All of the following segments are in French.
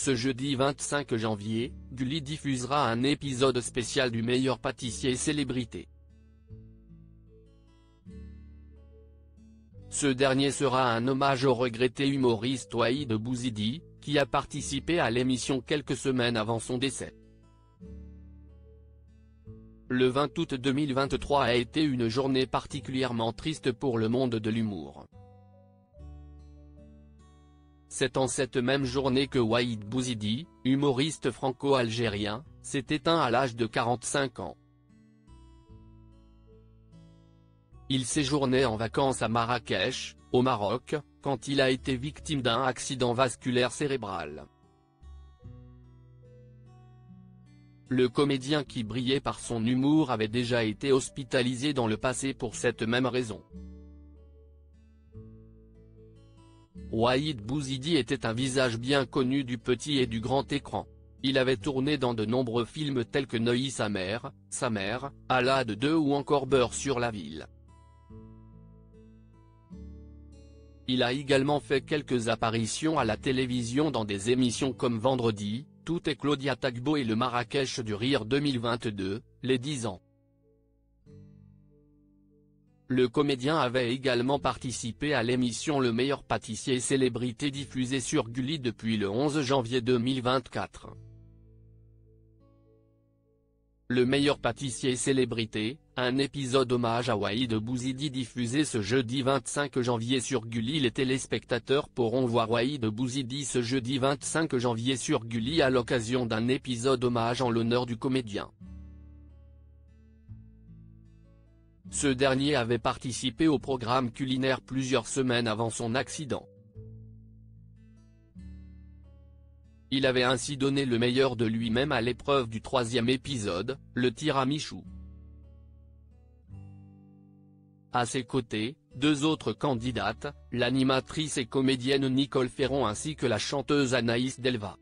Ce jeudi 25 janvier, Gulli diffusera un épisode spécial du meilleur pâtissier célébrité. Ce dernier sera un hommage au regretté humoriste Waheed Bouizidi, qui a participé à l'émission quelques semaines avant son décès. Le 20 août 2023 a été une journée particulièrement triste pour le monde de l'humour. C'est en cette même journée que Waheed Bouizidi, humoriste franco-algérien, s'est éteint à l'âge de 45 ans. Il séjournait en vacances à Marrakech, au Maroc, quand il a été victime d'un accident vasculaire cérébral. Le comédien qui brillait par son humour avait déjà été hospitalisé dans le passé pour cette même raison. Waheed Bouizidi était un visage bien connu du petit et du grand écran. Il avait tourné dans de nombreux films tels que Neuilly sa mère, Alade 2 ou encore Beurre sur la ville. Il a également fait quelques apparitions à la télévision dans des émissions comme Vendredi, Tout est Claudia Tagbo et le Marrakech du Rire 2022, les 10 ans. Le comédien avait également participé à l'émission Le meilleur pâtissier célébrité diffusée sur Gulli depuis le 11 janvier 2024. Le meilleur pâtissier célébrité, un épisode hommage à Waheed Bouizidi diffusé ce jeudi 25 janvier sur Gulli. Les téléspectateurs pourront voir Waheed Bouizidi ce jeudi 25 janvier sur Gulli à l'occasion d'un épisode hommage en l'honneur du comédien. Ce dernier avait participé au programme culinaire plusieurs semaines avant son accident. Il avait ainsi donné le meilleur de lui-même à l'épreuve du troisième épisode, le tiramisu. À ses côtés, deux autres candidates, l'animatrice et comédienne Nicole Ferron ainsi que la chanteuse Anaïs Delva.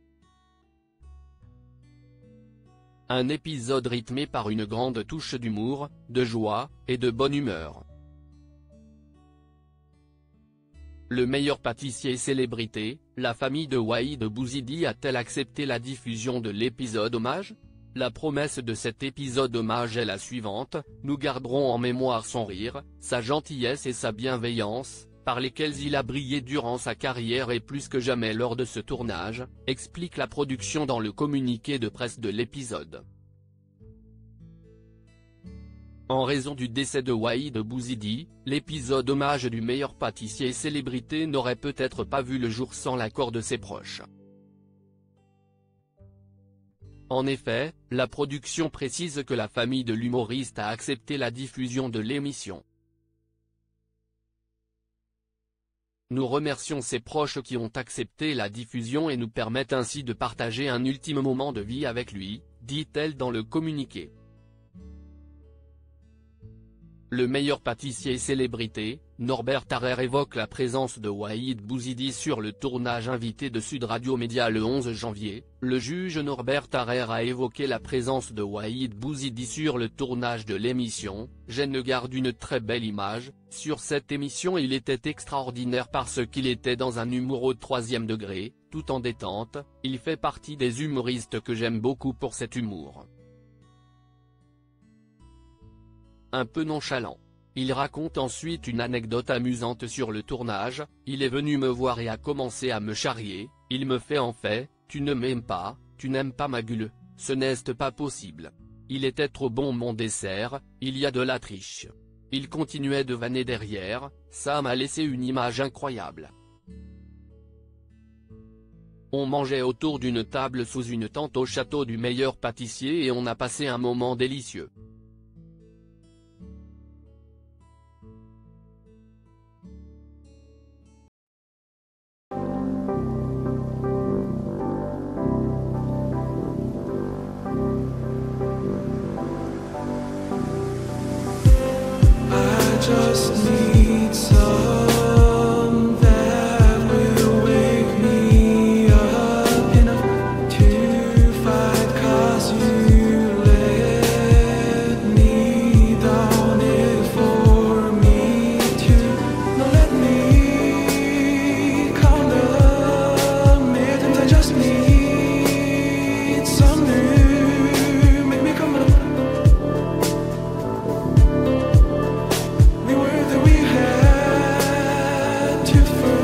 Un épisode rythmé par une grande touche d'humour, de joie, et de bonne humeur. Le meilleur pâtissier célébrité, la famille de Waheed Bouizidi a-t-elle accepté la diffusion de l'épisode hommage? La promesse de cet épisode hommage est la suivante: nous garderons en mémoire son rire, sa gentillesse et sa bienveillance, par lesquels il a brillé durant sa carrière et plus que jamais lors de ce tournage, explique la production dans le communiqué de presse de l'épisode. En raison du décès de Waheed Bouizidi, l'épisode hommage du meilleur pâtissier célébrité n'aurait peut-être pas vu le jour sans l'accord de ses proches. En effet, la production précise que la famille de l'humoriste a accepté la diffusion de l'émission. Nous remercions ses proches qui ont accepté la diffusion et nous permettent ainsi de partager un ultime moment de vie avec lui, dit-elle dans le communiqué. Le meilleur pâtissier célébrité, Norbert Tarrer évoque la présence de Waheed Bouizidi sur le tournage invité de Sud Radio Média le 11 janvier. Le juge Norbert Tarrer a évoqué la présence de Waheed Bouizidi sur le tournage de l'émission. Je ne garde une très belle image. Sur cette émission il était extraordinaire parce qu'il était dans un humour au troisième degré, tout en détente. Il fait partie des humoristes que j'aime beaucoup pour cet humour. Un peu nonchalant. Il raconte ensuite une anecdote amusante sur le tournage: il est venu me voir et a commencé à me charrier, il me fait en fait, tu ne m'aimes pas, tu n'aimes pas ma gueule, ce n'est pas possible. Il était trop bon mon dessert, il y a de la triche. Il continuait de vanner derrière, ça m'a laissé une image incroyable. On mangeait autour d'une table sous une tente au château du meilleur pâtissier et on a passé un moment délicieux. Just need some that will wake me up enough to fight, 'cause you let me down it for me to. Now let me count the minutes I just need. prefer